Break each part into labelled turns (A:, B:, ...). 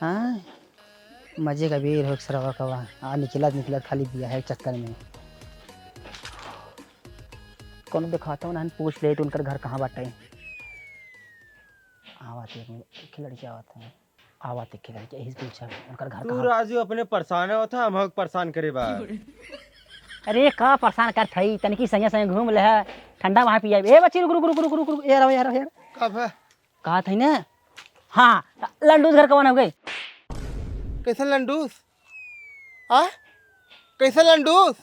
A: हाँ मजे का बेर हो सरवा कवा निकलत खाली बिया है चक्कर में कौन दिखाता हूँ ना पूछ ले तो उनका घर कहाँ बाटे आवाते एक लड़की आवाते आवाते एक लड़की यही पूछा उनका घर
B: तू
A: कहाँ।
B: राजू अपने परेशान होता हम परेशान करे बा।
A: अरे का परेशान कर थई तनकी संगे संगे घूम ले है ठंडा वहाँ पिया ए बच्ची रुक रुक रुक रुक रुक रुक यार
B: कब है?
A: कहा थी ना। हाँ लंडूस घर कौन हो गई।
B: कैसा लंडूस? आ कैसा लंडूस?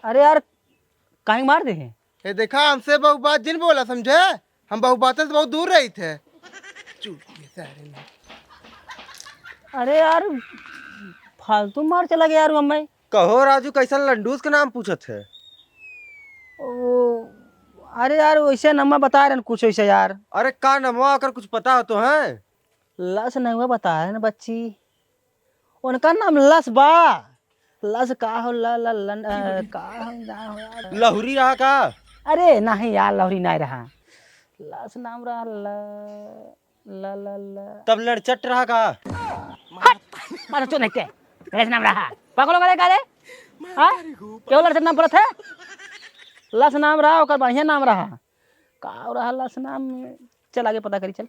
A: अरे यार कहीं मार दे हैं।
B: ये देखा हमसे बहु बात जिन बोला समझे, हम बहु बातें से बहुत दूर रही थे।
A: अरे यार फालतू मार चला गया यार मैं।
B: कहो राजू कैसा लंडूस का नाम पूछत है?
A: ओ अरे यार वैसे नम्मा बता रहे कुछ वैसे यार।
B: अरे का नमवा अगर कुछ पता हो तो है।
A: लस नहीं हुआ बता रहे ना बच्ची उनका नाम लस बा लस का हो का हो यार
B: लहुरी रहा का?
A: अरे नहीं यार लहरी नहीं रहा लस नाम रहा
B: तब लड़चट रहा का?
A: मारो चो नहीं के लस नाम रहा पागल हो गए का रे। हां क्यों लस नाम पड़त है लस नाम रहा ओकर बढ़िया नाम रहा का रहा लस नाम। चल आगे पता करी चल।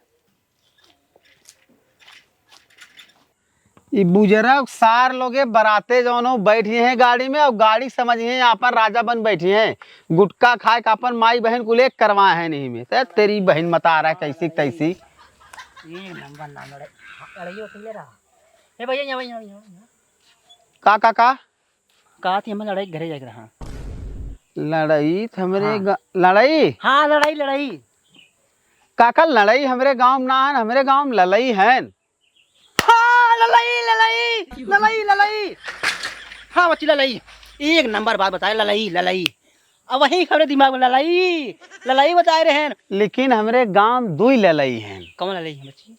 C: ये बुजुर्ग सार लोगे बराते जौनो बैठी हैं गाड़ी में और गाड़ी समझिए यहाँ पर राजा बन बैठी हैं गुटखा खाए का अपन माई बहन को ले करवाए हैं नहीं में तो तेरी बहन मता रहा है कैसी तैसी।
A: ये नंबर नाम लड़ाई अकेले रहा ए भैया यहाँ का थी हम लड़ाई घरे जाके रहा
C: लड़ाई हमरे
A: हाँ।
C: लड़ाई
A: हाँ लड़ाई
C: काका लड़ाई हमरे गांव में ना है हमरे गांव में लड़ाई है।
A: हाँ लड़ाई हाँ बच्ची लड़ाई एक नंबर बात बताए लड़ाई अब वही खबरें दिमाग में लड़ाई बताए रहे हैं।
C: लेकिन हमरे गांव दुई लड़ाई हैं।
A: कौन लड़ाई है बच्ची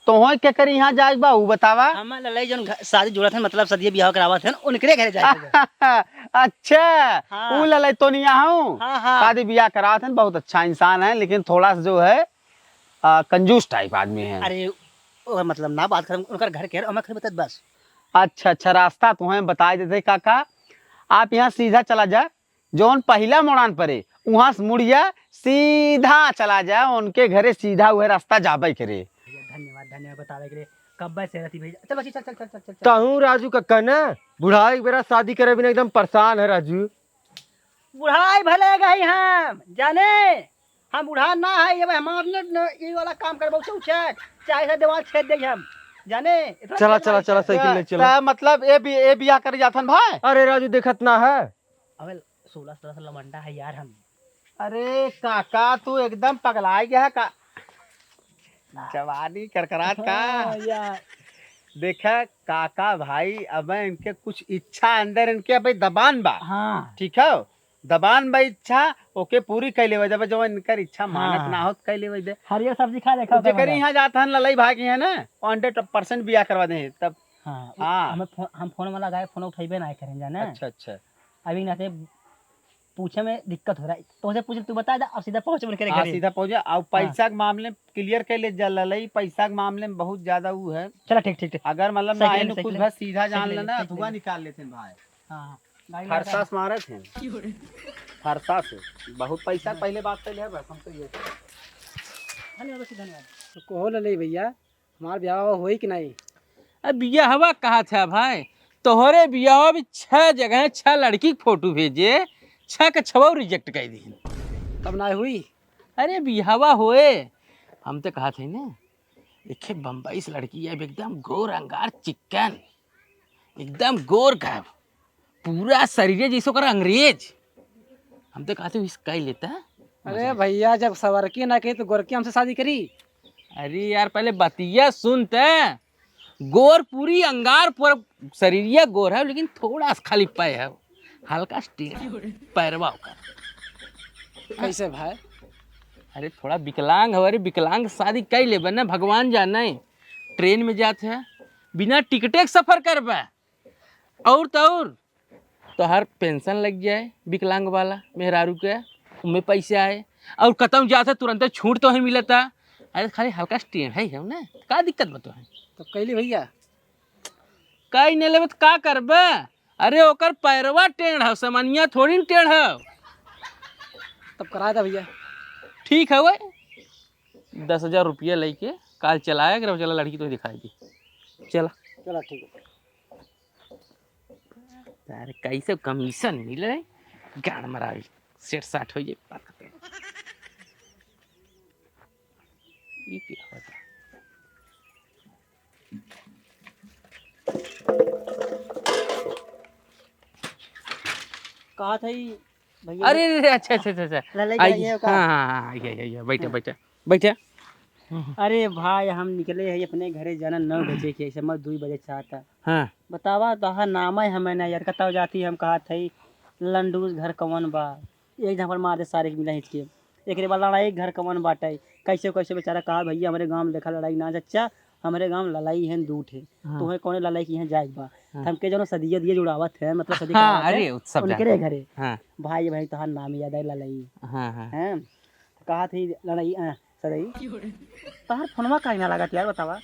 C: तो हो क्या करी यहाँ जाए बा वो बतावा।
A: हम लड़ाई जो शादी जोड़ा था मतलब सदिया ब्याह करावा थे उनके घरे जाए।
C: अच्छा
A: हाँ।
C: वो लड़ाई तो नहीं हूँ
A: हाँ हाँ
C: शादी ब्याह करा थे बहुत अच्छा इंसान है लेकिन थोड़ा सा जो है कंजूस टाइप आदमी है।
A: अरे मतलब ना बात कर उनका घर के मैं खरीद बता बस।
C: अच्छा रास्ता तुम्हें बता देते काका आप यहाँ सीधा चला जा जौन पहला मोड़ान परे वहाँ से मुड़िया सीधा चला जा उनके घरे सीधा हुए रास्ता जाबे करे।
A: धन्यवाद बतावे के लिए कब से रहती भैया चल बच्ची चल
B: ताहू राजू का कहना बुढ़ाई बेरा शादी करे बिना एकदम परेशान है राजू।
A: बुढ़ाई भले गई हम जाने हम बुढ़ा ना है ये हमारे ये वाला काम कर चाहे से दीवार छेद दे हम जाने।
B: चला साइकिल ले चला।
C: मतलब ए बिया कर जाथन भाई।
B: अरे राजू देखत ना है
A: अबे 16-17 साल लमंडा है यार हम।
C: अरे काका तू एकदम पगला गया है का जवानी करकरात का
A: यार
C: देखा काका भाई अब इनके कुछ इच्छा अंदर इनके अब दबान बा।
A: हाँ
C: ठीक है दबान बा इच्छा ओके पूरी कर ले जब जब इनकर इच्छा मानत
A: हाँ।
C: ना हो कर ले दे
A: हरियर सब्जी खा देखा
C: जेकर यहाँ जाता है ललाई भाई के है ना 100% बिया करवा दे तब।
A: हाँ
C: हाँ।
A: हम फोन वाला गाय फोन उठेबे ना करें जाने।
C: अच्छा
A: अभी ना पूछे में दिक्कत हो रहा है तो पूछ तू बता दे अब सीधा पहुंचे बोल
C: हाँ सीधा पहुंचे और पैसा के मामले क्लियर कर ले ललाई पैसा के मामले में बहुत ज्यादा वो है।
A: चलो ठीक
C: अगर मतलब
A: सही
C: ना
A: ले,
C: कुछ
A: सही
C: बस सीधा जान
A: ले,
C: लेना
A: सही ले।
C: धुआं निकाल लेते भाई।
A: हाँ
C: फरसा से मारे थे फरसा से बहुत पैसा पहले बात पहले है बस हम तो ये
A: धन्यवाद।
D: कहो ले भैया हमार ब्याह होई कि नहीं।
E: अब बिया हवा कहा था भाई तोहरे बिया भी 6 जगह 6 लड़की के फोटो भेजे 6 के 6 रिजेक्ट कर दी।
D: तब ना हुई।
E: अरे बिहावा होए हम तो कहा थे ना देखे बम्बई से लड़की है एकदम गोर अंगार चिकन एकदम गोर का पूरा शरीर जैसे कर अंग्रेज हम तो कहा थे इसका ही लेता।
D: अरे भैया जब सवरकी ना कही तो गोरकी हमसे शादी करी।
E: अरे यार पहले बतिया सुनते गोर पूरी अंगार पूरा शरीरिया गोर है लेकिन थोड़ा सा खाली पैर है हल्का स्टेट पैरवा होकर।
D: कैसे भाई।
E: अरे थोड़ा विकलांग है। अरे विकलांग शादी कर ले ना भगवान जाने ट्रेन में जाते हैं बिना टिकटे के सफर कर पाए और तो हर पेंशन लग जाए विकलांग वाला मेहरारू के उनमें पैसे आए और खत्म जाते तुरंत छूट तो ही मिलता अरे खाली हल्का टेढ़ है हम ना, का दिक्कत बतो है?
D: तो कैली भैया
E: कई नहीं लेबे तो का करबे? अरे ओकर पैरवा टेढ़ है, सामान्य थोड़ी न टेढ़ है।
D: तब करा था भैया।
E: ठीक है वह 10,000 रुपया लेके काल चलाया अगर चला लड़की तो दिखाएगी। चला
D: चलो ठीक है।
E: अरे कैसे कमीशन मिले गाड़ मरावी सेट साठ हो जाए बात खत्म। ये क्या होता?
A: कहा था ही भैया।
E: अरे अच्छा अच्छा अच्छा
A: ललाई
E: आइए।
A: जाइए का?
E: हाँ हाँ हाँ आइए बैठे बैठे बैठे।
A: अरे भाई हम निकले है अपने घरे जाना 9 बजे के, समझ 2 बजे चाहता।
E: हाँ
A: बतावा तहा नाम है हमें ना यार कता जाती हम कहा थी लंडूस घर कवन बा, एक जहाँ पर मारे सारे के मिला हिचके एक बार लड़ाई घर कवन बाटे कैसे कैसे बेचारा कहा भैया हमारे गाँव में देखा लड़ाई ना चच्चा हमारे गाँव में लड़ाई है दूठ है तुम्हें कौन लड़ाई की है जाए बा हमके जो सदिया दिए जुड़ावत है मतलब सदी
E: हाँ अरे उत्सव
A: उनके घरे
E: हाँ
A: भाई भाई तहार नाम याद है लड़ाई
E: हाँ हाँ
A: हैं कहा थी लड़ाई सदई तहार फोनवा काहे ना लगा यार बतावा।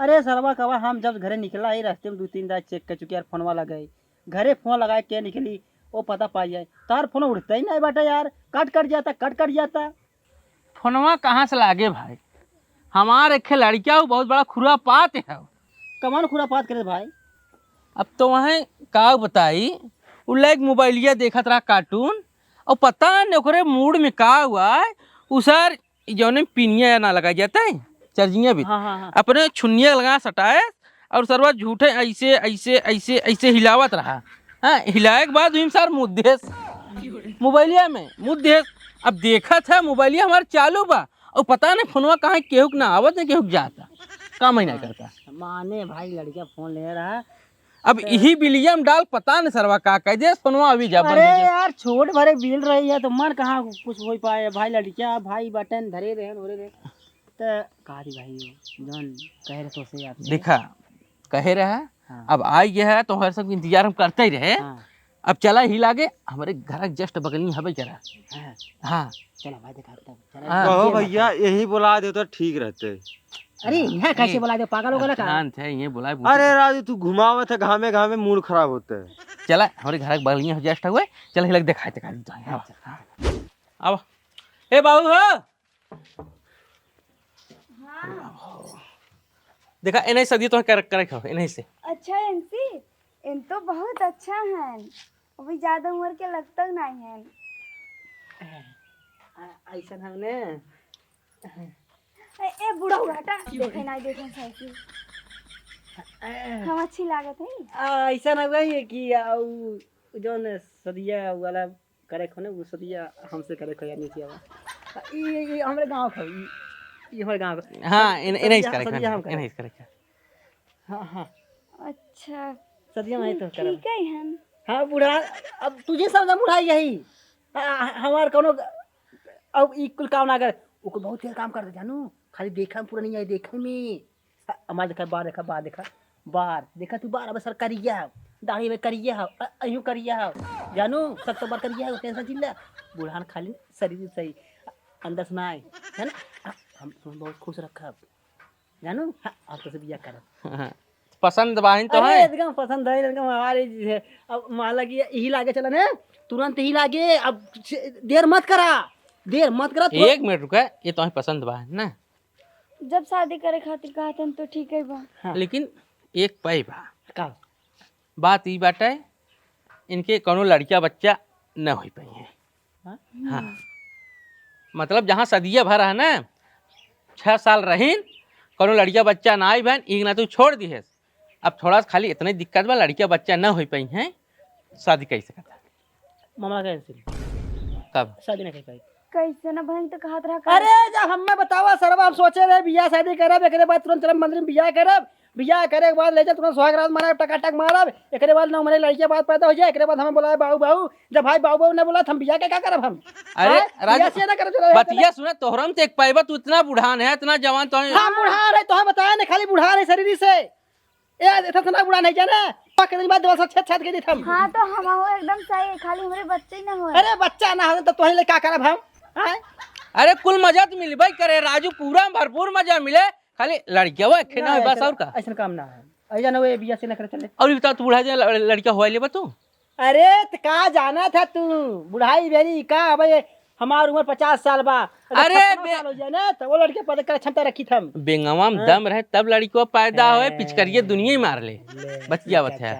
A: अरे सरवा कवा हम जब घरे निकला ही रास्ते में 2-3 बार चेक कर चुके यार फोनवा लगाई घरे फोन लगाए के निकली वो पता पा जाए तार फोन उड़ता ही नहीं बेटा यार कट जाता।
E: फोनवा कहाँ से लागे भाई? हमारे एक लड़किया वो बहुत बड़ा खुरापात है।
A: कमान खुरापात करे भाई।
E: अब तो वहाँ का बताई उ लाइक मोबाइलिया देखत रहा कार्टून और पता नहीं ओकरे मूड में का हुआ है उ सर जौने पिनिया ना लगा जाता है चार्जिंग भी
A: हाँ।
E: अपने छुनिया लगा सटाए और सरवा झूठे ऐसे ऐसे ऐसे ऐसे हिलावत रहा। हाँ हिलाए के बाद हुई सर मुद्देश मोबाइलिया में मुद्देश। अब देखा था मोबाइलिया हमारे चालू बा और पता नहीं फोनवा कहाँ केहू ना आवत है केहू जाता काम ही नहीं करता।
A: माने भाई लड़किया फोन ले रहा
E: अब यही बिलियम डाल पता नहीं सरवा का कह दे फोनवा अभी जा
A: अरे यार छोट भरे बिल रही है तो मन कहाँ कुछ हो पाए भाई लड़किया भाई बटन धरे रहे तो कहा थी भाई जौन कह रहे तो से आप
E: देखा कहे रहा
A: हाँ।
E: अब आई गया है तो हर सब इंतजार हम करते ही रहे।
A: हाँ
E: अब चला ही लागे हमारे घर जस्ट बगल में हवे जरा।
A: हाँ
E: हाँ
A: चलो भाई देखा तब
E: हाँ।
B: कहो भैया यही बुला दे तो ठीक रहते।
A: अरे यहाँ कैसे बोला दे पागल होगा का
E: शांत है ये बोला
B: अरे राजू तू घुमावत है घामे घामे मूड खराब होता है।
E: चला हमारे घर के बगल में जस्ट हुए चल हिलक दिखा अब ए बाबू हो देखा इन्हीं सदी तो करे खाओ इन्हीं से।
F: अच्छा एनसी इन तो बहुत अच्छा है अभी ज्यादा उम्र के लगता नहीं है।
A: ऐसा हमने
F: ए बुढ़ा हटा देखे नहीं देखे सही हम अच्छी लागत है।
A: ऐसा ना हुआ कि जौन सदिया वाला करे खो वो सदिया हमसे करे खो या नहीं किया ये हमारे गांव का ये हमारे गांव का।
E: हाँ इन्हीं करे
A: सदिया हम करे।
E: इन्हीं करे।
A: हाँ
F: अच्छा
A: सदिया में तो करे।
F: ठीक है हम
A: हाँ बूढ़ा अब तुझे समझा बूढ़ा यही हमार कोनो अब कुल काम ना कर वो बहुत तेज काम कर दे जानू खाली देखा में पूरा नहीं आई देखे में हमारे देखा बार देखा तू बार अब सर करिया दाढ़ी में करिया अयूं करिया जानू सब तो बार करिया टेंशन चिल्ला बूढ़ा खाली शरीर सही अंदर से ना आए है ना हम तुम्हें बहुत खुश रखा जानू आप तो से बिया कर
E: पसंद बाहिन तो
A: अरे
E: है
A: एकदम पसंद है एकदम हमारे अब मान लगी यही लागे चला ना तुरंत ही लागे अब देर मत करा
E: एक मिनट रुका ये तो पसंद बा ना
F: जब शादी करे खातिर कहा था तो ठीक है बा।
A: हाँ।
E: लेकिन एक पाई बा
A: का
E: बात ये बात है इनके कोनो लड़किया बच्चा न हो पाई है।
A: हाँ?
E: हाँ मतलब जहाँ सदिया भर है ना 6 साल रहीन कोनो लड़किया बच्चा ना आई बहन एक ना तू छोड़ दी है। अब थोड़ा सा खाली इतनी दिक्कत बा लड़किया बच्चा न हो पाई हैं शादी कैसे करता
A: मामला कैसे
E: कब
A: शादी नहीं कर पाई
F: कैसे ना भाई तो कहा था
A: अरे जब हमें बतावा सरवा हम सोचे रहे बियाह शादी करब एकरे बाद तुरंत चलम मंदिर में बियाह करे के बाद ले जा तुरंत सुहाग रात मारब टकाटक मारब एकरे बाद 9 महीने लड़के बात पैदा हो जाए एकरे बाद हमें बुलाए बाबू जब भाई बाबू ने बोला हम बियाह के क्या करब हम।
E: अरे
A: बियाह से ना करब
E: बतिया सुना तोहरम तो एक पाइबा तू इतना बुढ़ान है इतना जवान तो
A: हम बुढ़ा रहे तो बताया ना खाली बुढ़ा रहे शरीर से ए इतना ना बुढ़ा नहीं जाना के दिन बाद दवा छत छत के दी हम।
F: हाँ तो हम हो एकदम सही है खाली हमारे बच्चे ही ना हो।
A: अरे बच्चा ना हो तो तोही ले क्या करब हम हैं
E: अरे कुल मजा तो मिली भाई करे राजू, पूरा भरपूर मजा मिले, खाली लड़किया वो एक ना बस और का।
A: ऐसा काम ना है, ऐसा ना वो बिया से ना करे चले।
E: और ये बता तू बुढ़ा जा लड़किया हुआ ले तू?
A: अरे तो कहाँ जाना था तू, बुढ़ाई बेरी का भाई, हमारी उम्र 50 साल बा।
E: अरे
A: 56 साल हो जाए ना तो वो लड़के पद कर क्षमता रखी थम।
E: बेंगवा में दम रहे तब लड़कियों पैदा होए, पिचकरिए दुनिया ही मार ले, बच गया बत है।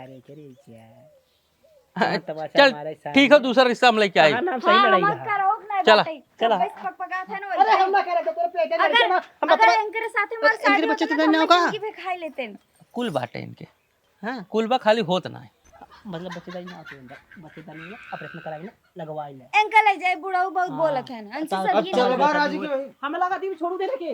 E: चल ठीक है, दूसरा रिश्ता हम लेके आई।
A: नाम सही
F: हाँ,
A: लड़ाई
F: मत
A: है।
F: करो ना
E: चला।
F: बातें।
A: चला।
F: बस पकपका था ना
A: अरे
F: वही।
A: हम ना करे तो तेरे पेटे में
F: अगर
A: लड़के ना हम
F: अगर
A: अपना
F: इनके साथ हमारे
A: इनके
F: शादी
A: बच्चे
F: होता
A: तो
F: ना
A: नहीं
F: तो हम
A: होगा।
F: इनकी भी खाई लेते हैं।
E: कुल बाटे इनके, हाँ कुल बा खाली होत ना है।
A: मतलब बच्चेदारी ना होते अंदर, बच्चेदारी में ऑपरेशन करावे ना लगवाई ले।
F: अंकल ले जाए, बुढ़ाऊ बहुत बोलत है ना, अंशी सब ये
B: चल बा राजू की भाई।
A: हमें लगा दी छोड़ू देने के।